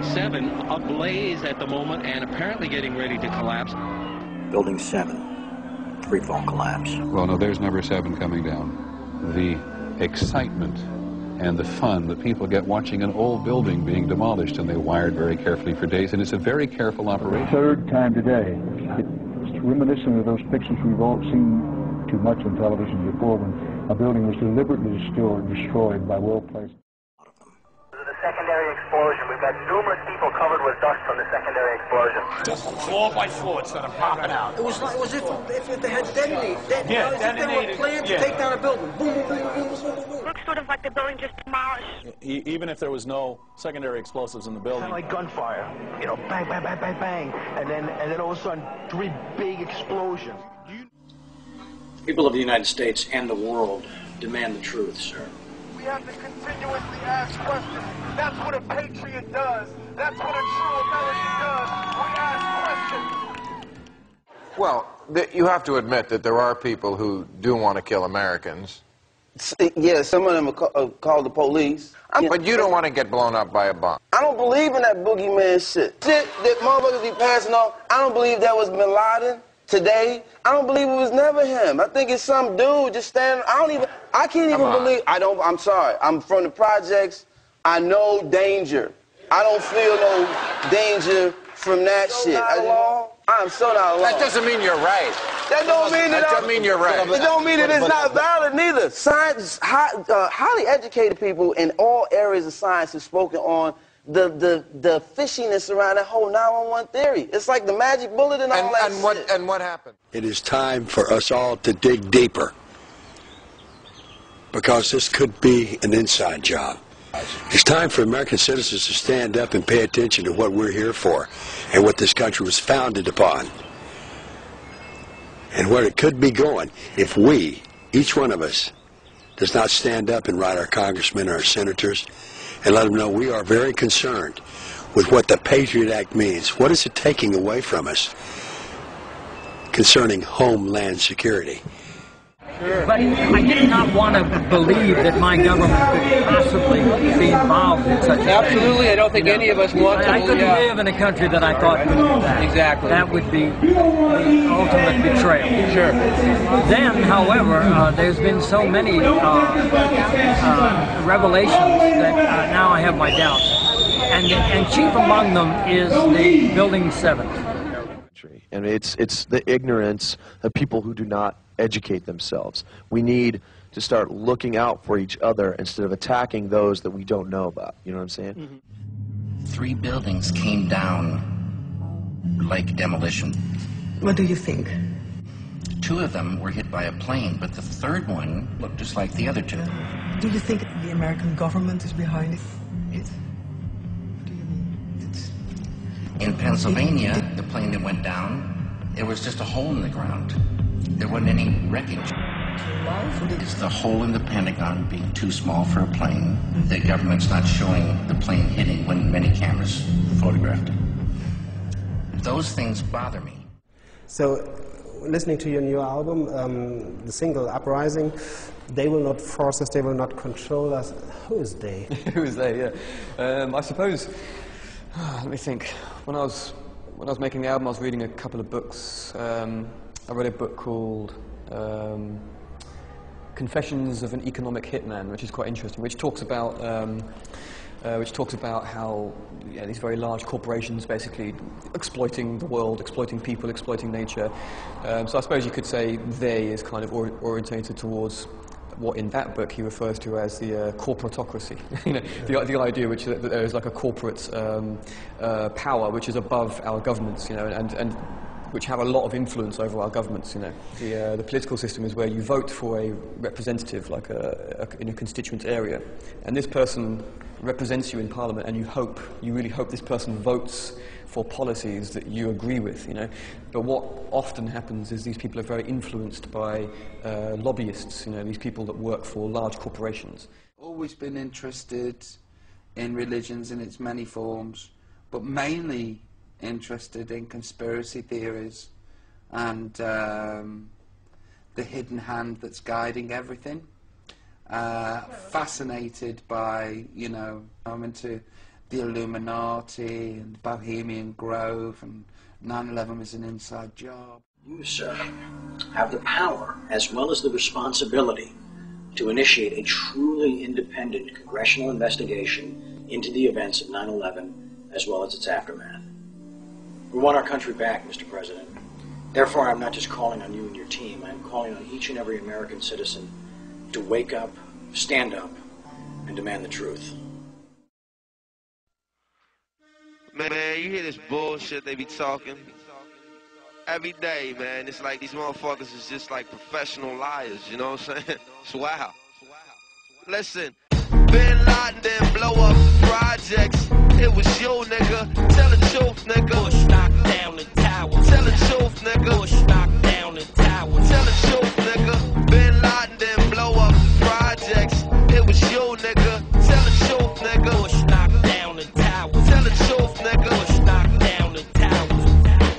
Building 7 ablaze at the moment and apparently getting ready to collapse. Building 7, free-fall collapse. Well, no, there's number 7 coming down. The excitement and the fun that people get watching an old building being demolished, and they wired very carefully for days, and it's a very careful operation. Third time today. It's reminiscent of those pictures we've all seen too much on television before, when a building was deliberately destroyed by well-placed. The secondary explosion. We've got numerous people covered with dust from the secondary explosion. Just floor by floor instead of popping out. It was like, it was if they had detonated. Yeah, detonated. They were planned to take down a building. Boom, boom, boom, boom, boom, boom, boom. Looks sort of like the building just demolished. Even if there was no secondary explosives in the building. Kind of like gunfire. You know, bang, bang, bang, bang, bang. And then all of a sudden, 3 big explosions. People of the United States and the world demand the truth, sir. We have to continuously ask questions. That's what a patriot does. That's what a true American does. We ask questions. Well, you have to admit that there are people who do want to kill Americans. Yeah, some of them are called the police. But you don't want to get blown up by a bomb. I don't believe in that boogeyman shit. Shit that motherfuckers be passing off. I don't believe that was Bin Laden today. I don't believe it was never him. I think it's some dude just standing. I can't even believe. I'm sorry. I'm from the projects. I know danger. I don't feel no danger from that shit. I'm so not alone. That doesn't mean you're right. That don't mean that. That don't mean you're right. It don't mean that it's not valid neither. Science, highly educated people in all areas of science have spoken on the fishiness around that whole 911 theory. It's like the magic bullet and all that shit. And what happened? It is time for us all to dig deeper, because this could be an inside job. It's time for American citizens to stand up and pay attention to what we're here for and what this country was founded upon and where it could be going if we, each one of us, does not stand up and write our congressmen or our senators and let them know we are very concerned with what the Patriot Act means. What is it taking away from us concerning homeland security? But I did not want to believe that my government could possibly be involved in such a thing. Absolutely, I don't think any of us want to. I couldn't live in a country that I thought could do that. Exactly. That would be the ultimate betrayal. Sure. Then, however, there's been so many revelations that now I have my doubts. And chief among them is the Building 7. And it's the ignorance of people who do not educate themselves. We need to start looking out for each other instead of attacking those that we don't know about. You know what I'm saying? Mm-hmm. 3 buildings came down like demolition. What do you think? 2 of them were hit by a plane, but the 3rd one looked just like the other 2. Do you think the American government is behind it? What do you mean? In Pennsylvania, the plane that went down, there was just a hole in the ground. There wasn't any wreckage. It's the hole in the Pentagon being too small for a plane. The government's not showing the plane hitting when many cameras photographed it. Those things bother me. So, listening to your new album, the single Uprising, they will not force us, they will not control us. Who is they? Who is they, yeah. I suppose, let me think. When I was making the album, I was reading a couple of books. I read a book called Confessions of an Economic Hitman, which is quite interesting, which talks about how these very large corporations basically exploiting the world, exploiting people, exploiting nature. So I suppose you could say they is kind of orientated towards what in that book he refers to as the corporatocracy. You know, the idea that there is like a corporate power which is above our governments, you know, and which have a lot of influence over our governments. You know, the political system is where you vote for a representative, like in a constituent area, and this person represents you in Parliament, and you really hope this person votes for policies that you agree with. You know, but what often happens is these people are very influenced by lobbyists. You know, these people that work for large corporations. Always been interested in religions in its many forms, but mainly interested in conspiracy theories and the hidden hand that's guiding everything. Fascinated by, you know, I'm into the Illuminati and Bohemian Grove and 9/11 was an inside job. You, sir, have the power as well as the responsibility to initiate a truly independent congressional investigation into the events of 9/11 as well as its aftermath. We want our country back, Mr. President. Therefore, I'm not just calling on you and your team. I'm calling on each and every American citizen to wake up, stand up, and demand the truth. Man, you hear this bullshit they be talking every day, man. It's like these motherfuckers is just like professional liars, you know what I'm saying? It's wild. Listen, Bin Laden didn't blow up the projects. It was you, nigga. Tell the truth, nigga. Bush knocked down the tower. Tell the truth, nigga. Bush knocked down the tower. Tell the truth, nigga. Bin Laden didn't blow up the projects. It was you, nigga. Tell the truth, nigga. Bush knocked down the tower. Tell the truth, nigga. Bush knocked down the tower.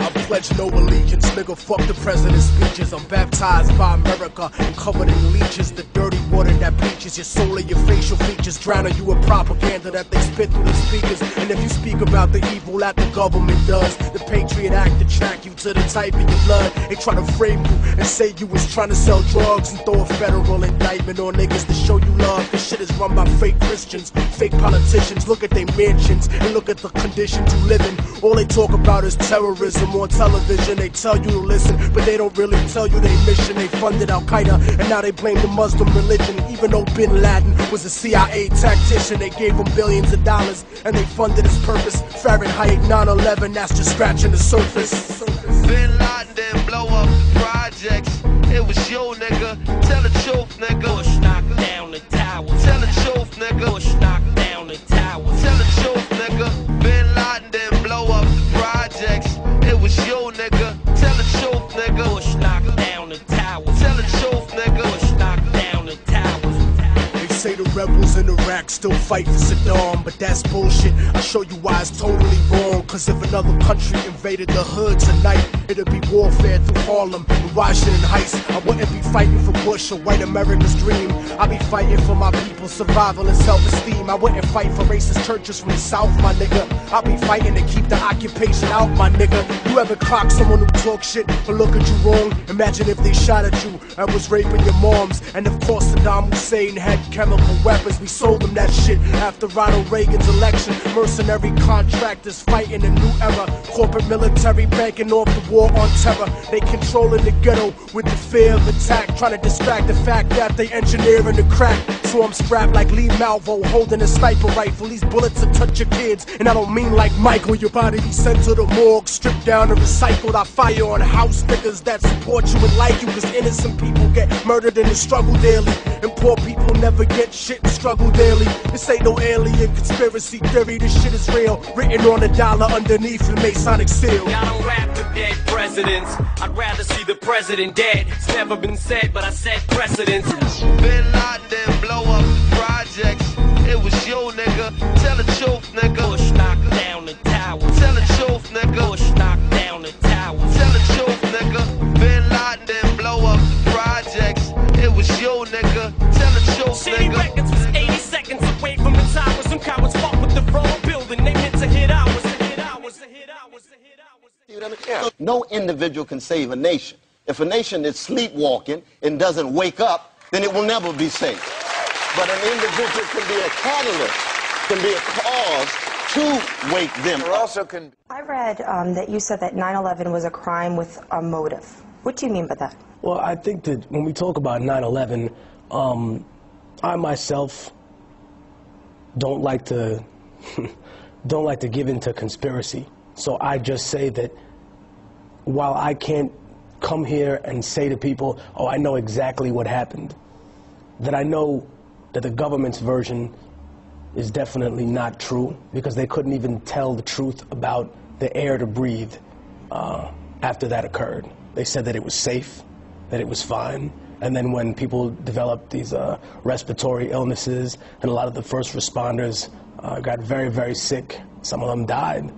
I pledge no allegiance, nigga. Fuck the president's speeches. I'm baptized by America and covered in leeches. The dirty water that bleaches your soul and your facial features, drowning you in propaganda that they spit through the speakers. And if you speak about the evil that the government does, the Patriot Act to track you to the type of your blood. They try to frame you and say you was trying to sell drugs and throw a federal indictment on niggas to show you love. This shit is run by fake Christians, fake politicians. Look at their mansions and look at the conditions you live in. All they talk about is terrorism on television. They tell you to listen, but they don't really tell you their mission. They funded Al-Qaeda and now they blame the Muslim religion. Even though Bin Laden was a CIA tactician, they gave him billions of dollars and they funded his purpose. Fahrenheit 9/11, that's just scratching the surface. Bin Laden didn't blow up the projects. It was you, nigga. Tell the truth, nigga. Bush knocked down the tower. Tell the truth, nigga. Bush knocked down the tower. Tell the truth, nigga. Bin Laden didn't blow up the projects. It was you, nigga. Tell the truth, nigga. Bush knocked down the tower. Tell the truth, nigga. Bush knocked down the tower. Say the rebels in Iraq still fight for Saddam, but that's bullshit. I'll show you why it's totally wrong. Cause if another country invaded the hood tonight, it'd be warfare through Harlem and Washington Heights. I wouldn't be fighting for Bush or white America's dream. I'd be fighting for my people's survival and self-esteem. I wouldn't fight for racist churches from the South, my nigga. I'd be fighting to keep the occupation out, my nigga. You ever clock someone who talk shit or look at you wrong? Imagine if they shot at you and was raping your moms. And of course Saddam Hussein had chemical weapons. We sold them that shit after Ronald Reagan's election. Mercenary contractors fighting a new era. Corporate military banking off the war on terror. They controlling the ghetto with the fear of attack, trying to distract the fact that they engineering the crack. So I'm strapped like Lee Malvo, holding a sniper rifle. These bullets will touch your kids, and I don't mean like Michael. Your body be sent to the morgue, stripped down and recycled. I fire on house niggas that support you and like you, cause innocent people get murdered in the struggle daily, and poor people never get shit and struggle daily. This ain't no alien conspiracy theory, this shit is real. Written on a dollar underneath the Masonic seal. I don't rap to dead presidents, I'd rather see the president dead. It's never been said, but I set precedents. Bin Laden didn't blow up the projects. It was you, nigga. Tell the truth, nigga. Bush knocked down the tower. Tell the truth, nigga. Bush knocked down the tower. Tell the truth, nigga. Bin Laden didn't blow up the projects. It was you, nigga. Tell the truth, City nigga. Records was 80 seconds away from the tower. Some cowards fought with the wrong building. They meant to hit ours. Yeah. No individual can save a nation. If a nation is sleepwalking and doesn't wake up, then it will never be safe. But an individual can be a catalyst, can be a cause to wake them up. I read that you said that 9/11 was a crime with a motive. What do you mean by that? Well, I think that when we talk about 9/11, I myself don't like to give into conspiracy. So I just say that while I can't come here and say to people, oh, I know exactly what happened, that I know that the government's version is definitely not true, because they couldn't even tell the truth about the air to breathe after that occurred. They said that it was safe, that it was fine, and then when people developed these respiratory illnesses, and a lot of the first responders got very, very sick, some of them died,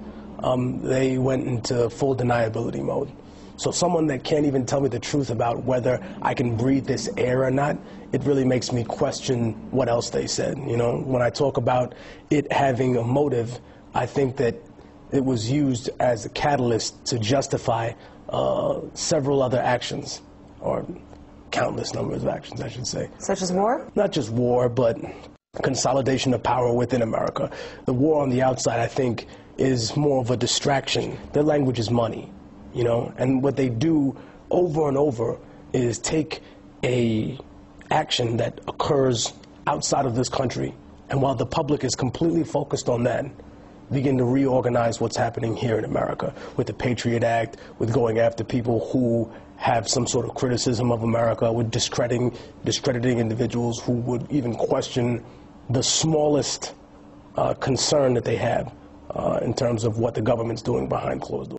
they went into full deniability mode. So someone that can't even tell me the truth about whether I can breathe this air or not, it really makes me question what else they said. You know, when I talk about it having a motive, I think that it was used as a catalyst to justify several other actions, or countless numbers of actions, I should say. Such as war? Not just war, but consolidation of power within America. The war on the outside, I think, is more of a distraction. Their language is money, you know, and what they do over and over is take a action that occurs outside of this country, and while the public is completely focused on that, begin to reorganize what's happening here in America with the Patriot Act, with going after people who have some sort of criticism of America, with discrediting individuals who would even question the smallest concern that they have in terms of what the government's doing behind closed doors.